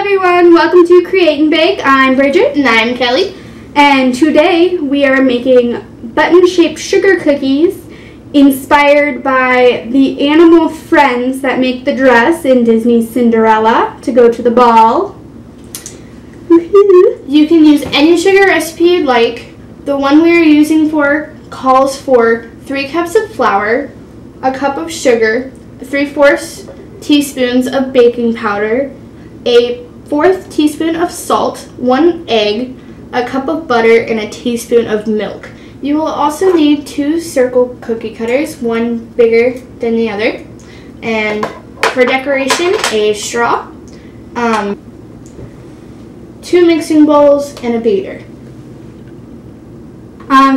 everyone, welcome to Create and Bake. I'm Bridget. And I'm Kelly. And today we are making button-shaped sugar cookies inspired by the animal friends that make the dress in Disney's Cinderella to go to the ball. You can use any sugar recipe you'd like. The one we are using calls for 3 cups of flour, a cup of sugar, 3/4 teaspoons of baking powder, a 1/4 teaspoon of salt, 1 egg, a cup of butter, and a teaspoon of milk. You will also need 2 circle cookie cutters, one bigger than the other, and for decoration, a straw, 2 mixing bowls, and a beater.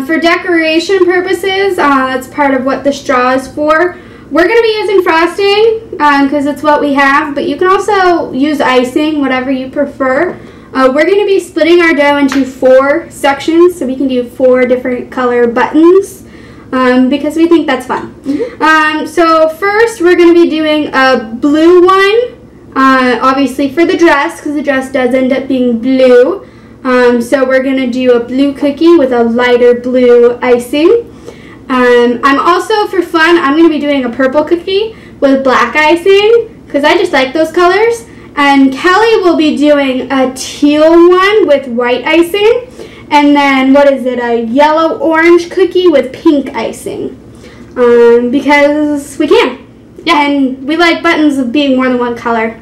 For decoration purposes, that's part of what the straw is for. We're going to be using frosting because it's what we have, but you can also use icing, whatever you prefer. We're going to be splitting our dough into 4 sections, so we can do 4 different color buttons because we think that's fun. So first, we're going to be doing a blue one, obviously for the dress, because the dress does end up being blue. So we're going to do a blue cookie with a lighter blue icing. I'm also, for fun, I'm going to be doing a purple cookie with black icing because I just like those colors. And Kelly will be doing a teal one with white icing. And then, a yellow-orange cookie with pink icing. Because we can. Yeah. And we like buttons of being more than one color.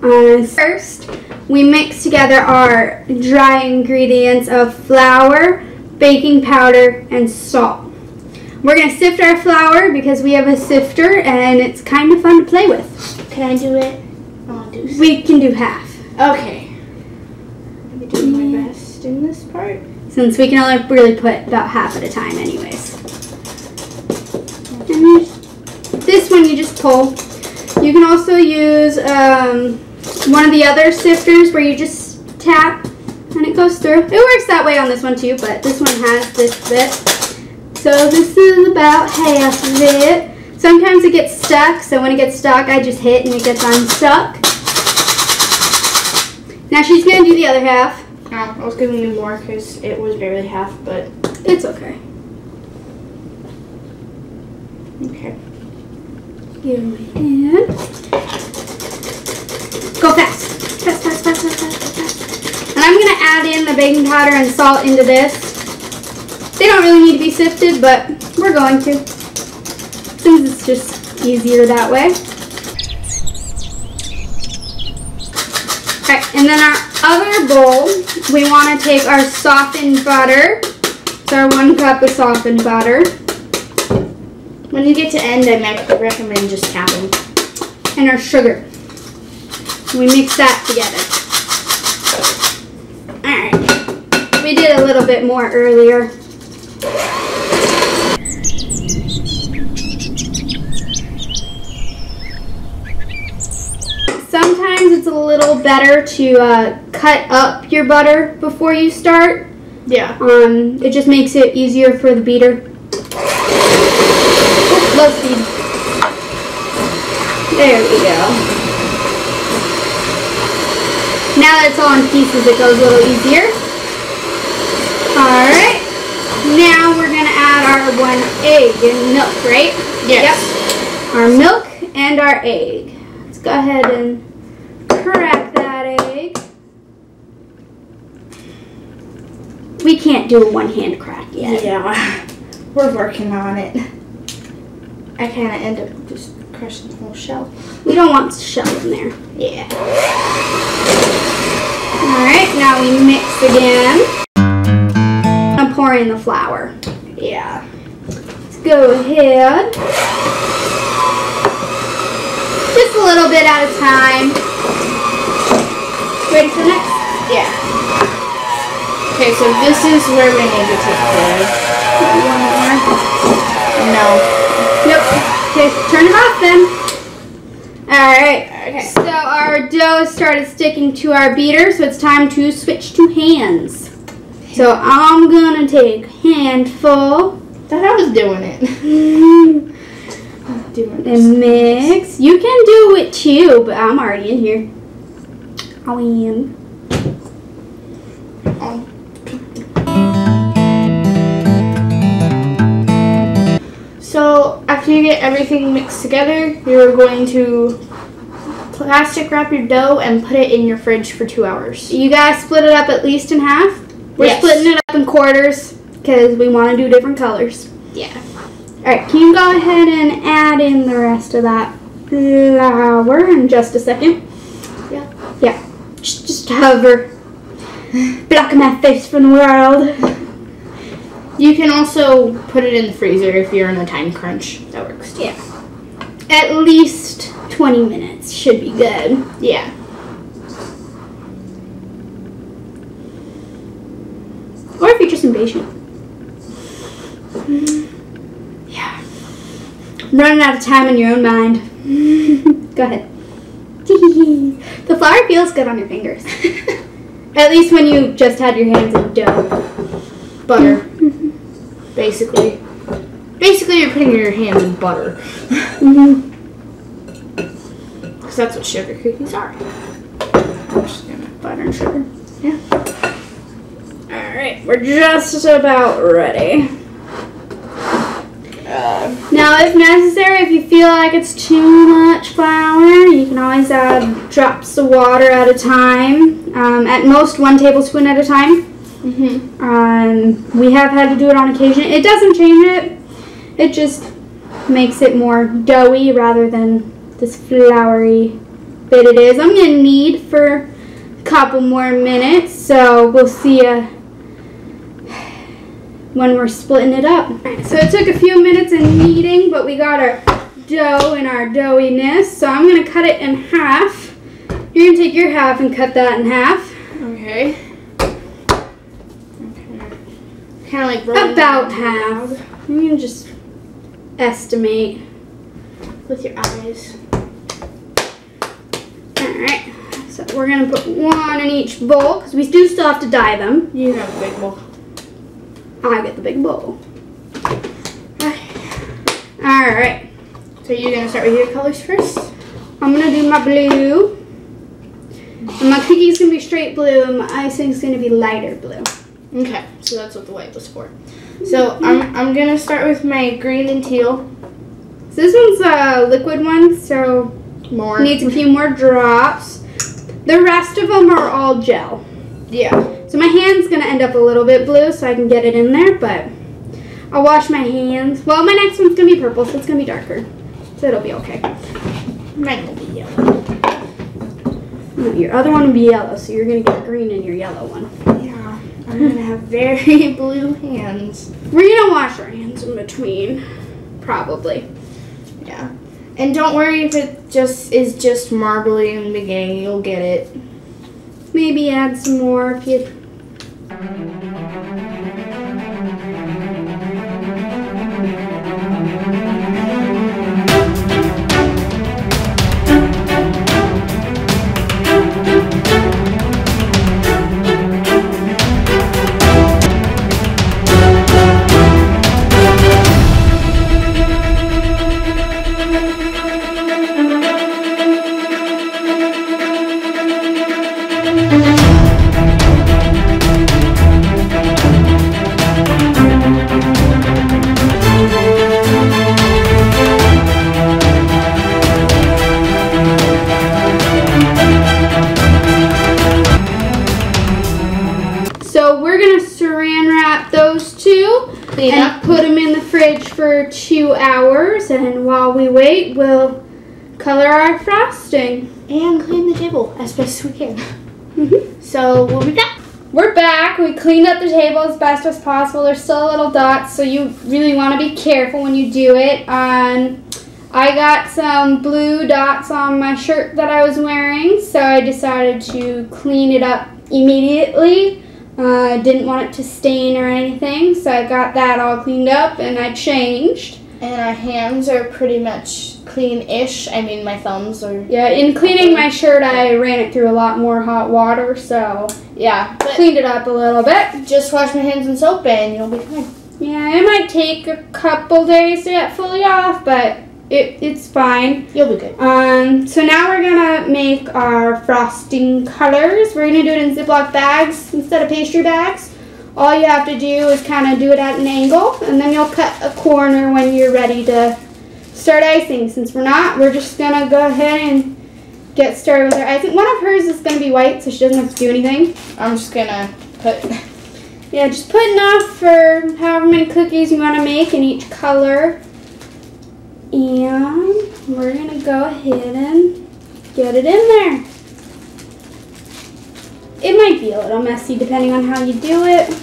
First, we mix together our dry ingredients of flour, baking powder, and salt. We're going to sift our flour because we have a sifter and it's kind of fun to play with. Can I do it? We can do half. Okay. I'll be doing my best in this part. Since we can only really put about half at a time anyways. And this one you just pull. You can also use one of the other sifters where you just tap and it goes through. It works that way on this one too, but this one has this bit. So this is about half of it. Sometimes it gets stuck, so when it gets stuck, I just hit and it gets unstuck. Now she's going to do the other half. Oh, I was giving you more because it was barely half, but it's okay. Okay. Go ahead. Go fast. Fast. And I'm going to add in the baking powder and salt into this. They don't really need to be sifted, but we're going to, since it's just easier that way. Alright, and then our other bowl, we want to take our softened butter. So our 1 cup of softened butter. When you get to end, I might recommend just tapping. And our sugar. We mix that together. Alright, we did a little bit more earlier. Sometimes it's a little better to cut up your butter before you start. Yeah. It just makes it easier for the beater. Low speed. There we go. Now that it's all in pieces, it goes a little easier. Alright. Now we're going to add our 1 egg and milk, right? Yes. Yep. Our milk and our egg. Let's go ahead and crack that egg. We can't do a one-hand crack yet. Yeah, we're working on it. I kind of end up just crushing the whole shell. We don't want shell in there. Yeah. Alright, now we mix again. I'm pouring the flour. Yeah. Let's go ahead. Just a little bit at a time. Ready for next? Yeah. Okay, so this is where we need to take the... One more. No. Nope. Okay, turn it off then. Alright. Okay. So our dough started sticking to our beater, so it's time to switch to hands. So I'm gonna take a handful. Thought I was doing it. And mix. You can do it too, but I'm already in here. I'll in. So after you get everything mixed together, you're going to plastic wrap your dough and put it in your fridge for 2 hours. You guys split it up at least in half. We're splitting it up in quarters because we want to do different colors. Yeah. Alright, can you go ahead and add in the rest of that flour in just a second? Yeah. Yeah. Just hover. Blocking my face from the world. You can also put it in the freezer if you're in a time crunch. That works too. Yeah. At least 20 minutes should be good. Yeah. Or if you're just impatient. Yeah. Running out of time in your own mind. Go ahead. The flour feels good on your fingers. At least when you just had your hands in dough. Butter. Basically. Basically, you're putting your hands in butter. Because that's what sugar cookies are. I'm just gonna Butter and sugar. Yeah. Alright, we're just about ready. Now, if necessary, if you feel like it's too much flour, you can always add drops of water at a time. At most, 1 tablespoon at a time. We have had to do it on occasion. It doesn't change it. It just makes it more doughy rather than this floury bit it is. I'm going to knead for a couple more minutes, so we'll see you when we're splitting it up. So it took a few minutes in kneading, but we got our dough and our doughiness. So I'm going to cut it in half. You're going to take your half and cut that in half. Okay. Kind of like rolling about half. You can just estimate with your eyes. Alright. So we're going to put 1 in each bowl because we do still have to dye them. You have a big bowl. I get the big bowl. Alright. So you're going to start with your colors first? I'm going to do my blue. And my cookie's going to be straight blue and my icing's going to be lighter blue. Okay, so that's what the white was for. So I'm going to start with my green and teal. So this one's a liquid one, so More. needs a few more drops. The rest of them are all gel. Yeah. So my hand's going to end up a little bit blue so I can get it in there, but I'll wash my hands. Well, my next one's going to be purple, so it's going to be darker. So it'll be okay. Mine will be yellow. No, your other one will be yellow, so you're going to get green in your yellow one. Yeah. I'm going to have very blue hands. We're going to wash our hands in between, probably. Yeah. And don't worry if it is just marbly in the beginning. You'll get it. Maybe add some more if you... So we're going to saran wrap those two and put them in the fridge for 2 hours. And while we wait, we'll color our frosting. And clean the table as best as we can. So we'll be back. We're back. We cleaned up the table as best as possible. There's still little dots, so you really want to be careful when you do it. I got some blue dots on my shirt that I was wearing, so I decided to clean it up immediately. I didn't want it to stain or anything, so I got that all cleaned up and I changed. And our hands are pretty much clean-ish. I mean, my thumbs are... Yeah, in cleaning my shirt, I ran it through a lot more hot water, so yeah, cleaned it up a little bit. Just wash my hands in soap and you'll be fine. Yeah, it might take a couple days to get fully off, but It's fine. You'll be good. So now we're gonna make our frosting colors. We're gonna do it in Ziploc bags instead of pastry bags. All you have to do is kind of do it at an angle, and then you'll cut a corner when you're ready to start icing. Since we're not, we're just gonna go ahead and get started with our icing. One of hers is gonna be white, so she doesn't have to do anything. I'm just gonna put... Yeah, just put enough for however many cookies you want to make in each color. And we're going to go ahead and get it in there. It might be a little messy depending on how you do it.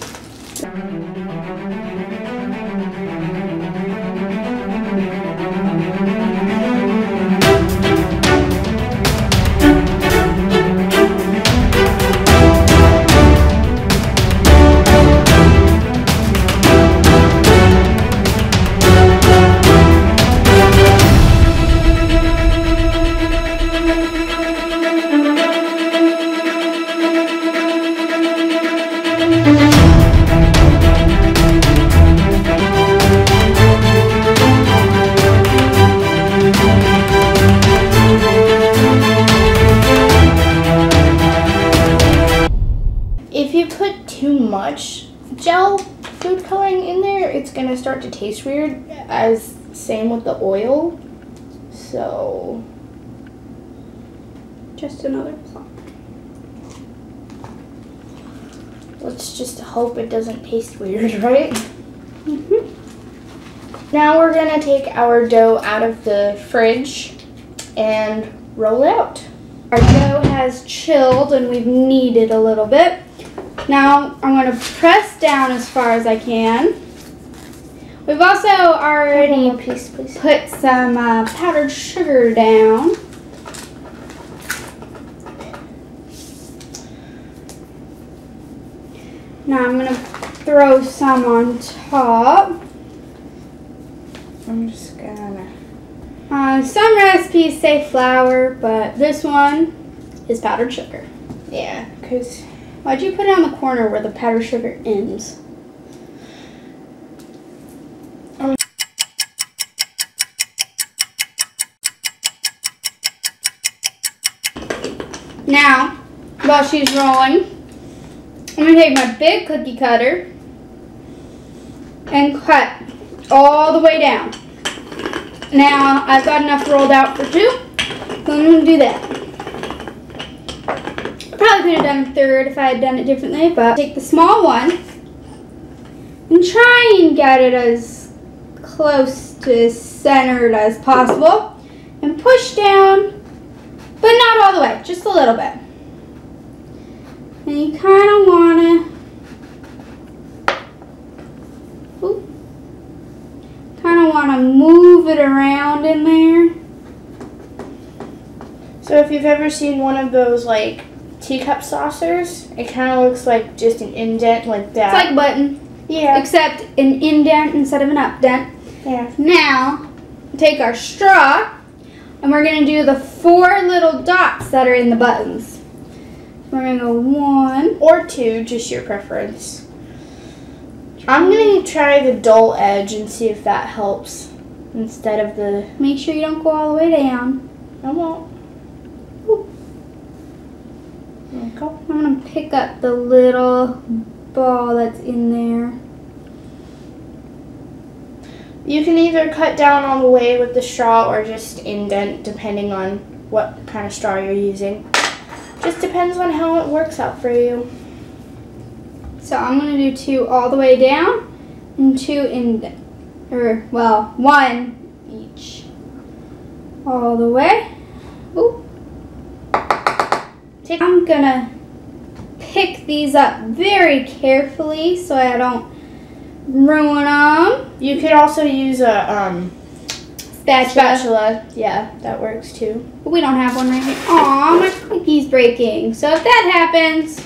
If you put too much gel food coloring in there, it's gonna start to taste weird, as same with the oil. So Just another plop. let's just hope it doesn't taste weird, right? Mm-hmm. Now we're gonna take our dough out of the fridge and roll it out. Our dough has chilled and we've kneaded a little bit. Now I'm going to press down as far as I can. We've also already put some powdered sugar down. Now I'm going to throw some on top. I'm just gonna... Some recipes say flour, but this one is powdered sugar. Yeah, because... Why'd you put it on the corner where the powdered sugar ends? Now, while she's rolling, I'm going to take my big cookie cutter and cut all the way down. Now, I've got enough rolled out for two, so I'm going to do that. Probably could have done a third if I had done it differently, but take the small one and try and get it as close to centered as possible and push down, but not all the way, just a little bit. And you kind of want to move it around in there. So if you've ever seen one of those like teacup saucers, it kind of looks like just an indent like that. It's like a button. Yeah. Except an indent instead of an updent. Yeah. Now, take our straw, and we're going to do the 4 little dots that are in the buttons. We're going to go 1 or 2, just your preference. I'm going to try the dull edge and see if that helps instead of the... Make sure you don't go all the way down. I won't. Okay. I'm going to pick up the little ball that's in there. You can either cut down all the way with the straw or just indent, depending on what kind of straw you're using. Just depends on how it works out for you. So I'm going to do 2 all the way down and 2 indent. Or, well, 1 each. All the way. Ooh. I'm going to pick these up very carefully so I don't ruin them. You could also use a spatula. Yeah, that works too. But we don't have one right here. Aw, my cookie's breaking. So if that happens,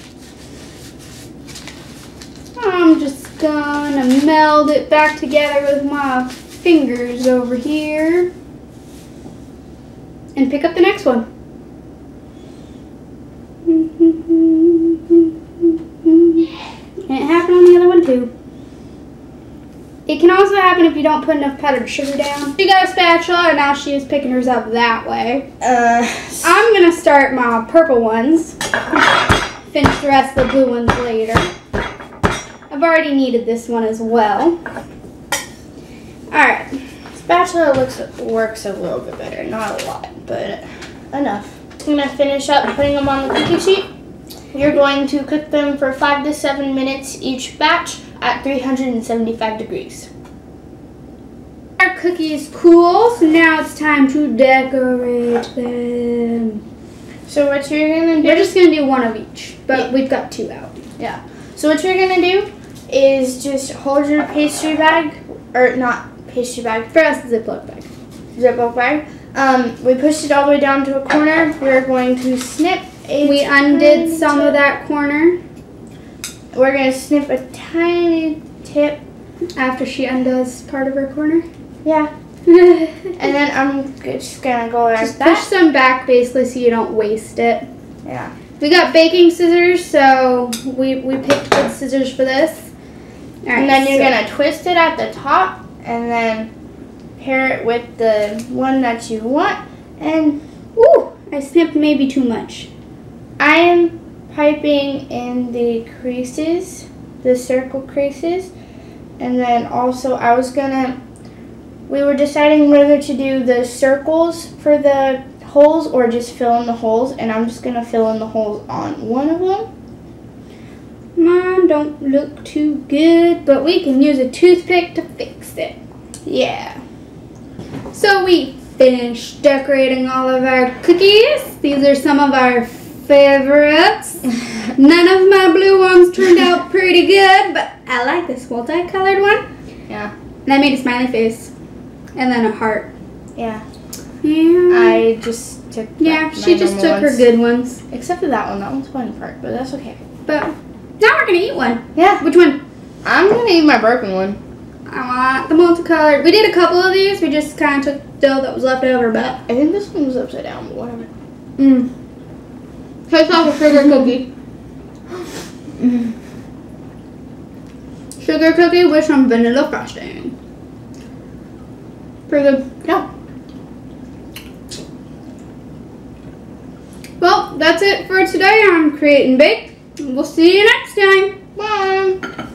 I'm just gonna meld it back together with my fingers over here and pick up the next one. And it happened on the other one too. It can also happen if you don't put enough powdered sugar down. She got a spatula and now she is picking hers up that way. I'm gonna start my purple ones. Finish the rest of the blue ones later. I've already kneaded this one as well. Alright. Spatula works a little bit better. Not a lot, but enough. I'm gonna finish up putting them on the cookie sheet. You're going to cook them for 5 to 7 minutes each batch at 375 degrees. Our cookies cool, so now it's time to decorate them. So what you're gonna do? We're just gonna do one of each, but we've got 2 out. Yeah. So what you're gonna do is just hold your pastry bag, or not pastry bag. For us, Ziploc bag. Ziploc bag. We pushed it all the way down to a corner. We're going to snip a We undid some of that corner. We're going to snip a tiny tip. After she undoes part of her corner. Yeah. And then I'm just going to go like just that. push some back basically so you don't waste it. Yeah. We got baking scissors, so we picked good scissors for this. All right, and then you're going to twist it at the top and then pair it with the one that you want. And ooh, I snipped maybe too much. I am piping in the creases, the circle creases. And then also we were deciding whether to do the circles for the holes or just fill in the holes. And I'm just going to fill in the holes on one of them. Mine don't look too good, but we can use a toothpick to fix it. Yeah. So we finished decorating all of our cookies. These are some of our favorites. None of my blue ones turned out pretty good, but I like this multicolored one. Yeah. And I made a smiley face. And then a heart. Yeah. Yeah. I just took she just took her good ones. Except for that one. That one's fun part, but that's okay. But now we're going to eat one. Yeah. Which one? I'm going to eat my broken one. I want the multicolored. We did a couple of these. We just kind of took dough that was left over, but I think this one was upside down, but whatever. Tastes like a sugar cookie. Sugar cookie with some vanilla frosting. Pretty good. Yeah. Well, that's it for today on Create and Bake. We'll see you next time. Bye.